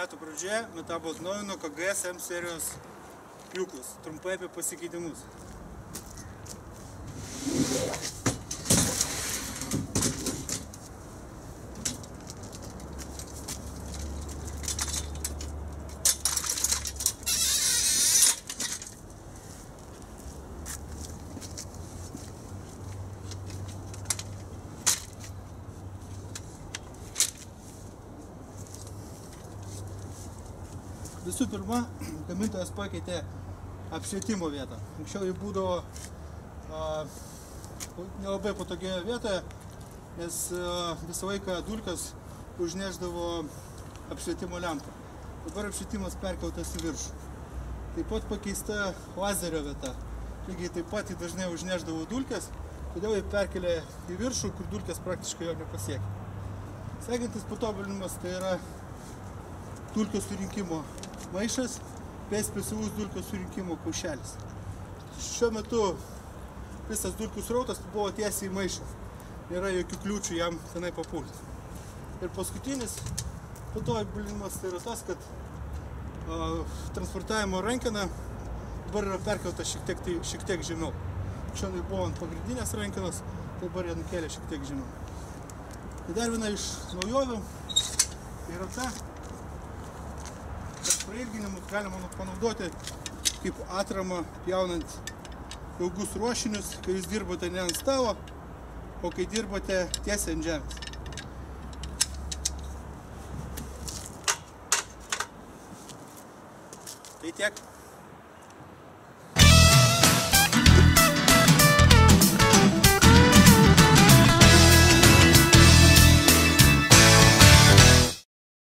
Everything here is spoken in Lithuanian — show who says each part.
Speaker 1: Metų pradžioje Metabo atnaujino KGS M serijos pjūklus. Trumpai apie pasikeitimus. Visų pirma, gamintojas pakeitė apšvietimo vietą. Anksčiau jį būdavo nelabai patogioje vietoje, nes visą laiką dulkes užnešdavo apšvietimo lempą. Dabar apšvietimas perkeltas į viršų. Taip pat pakeista lazerio vieta. Lygiai taip pat jį dažnai užnešdavo dulkes, todėl jį perkelė į viršų, kur dulkes praktiškai jo nepasiekia. Sekantis patobulinimas tai yra dulkių surinkimo maišas bei specialus dulkių surinkimo kaušelis. Šiuo metu visas dulkių srautas buvo tiesiai į maišą. Nėra jokių kliūčių jam tenai papulti. Ir paskutinis patobulinimas tai yra tas, kad transportavimo rankena dabar yra perkelta šiek tiek žemiau. Šiandien buvo ant pagrindinės rankenos, dabar ją nukėlė šiek tiek žemiau. Tai dar viena iš naujovių yra ta, prailginimus galima panaudoti kaip atramą pjaunant ilgus ruošinius, kai jūs dirbote ne ant stalo, o kai dirbote tiesiai ant žemės. Tai tiek.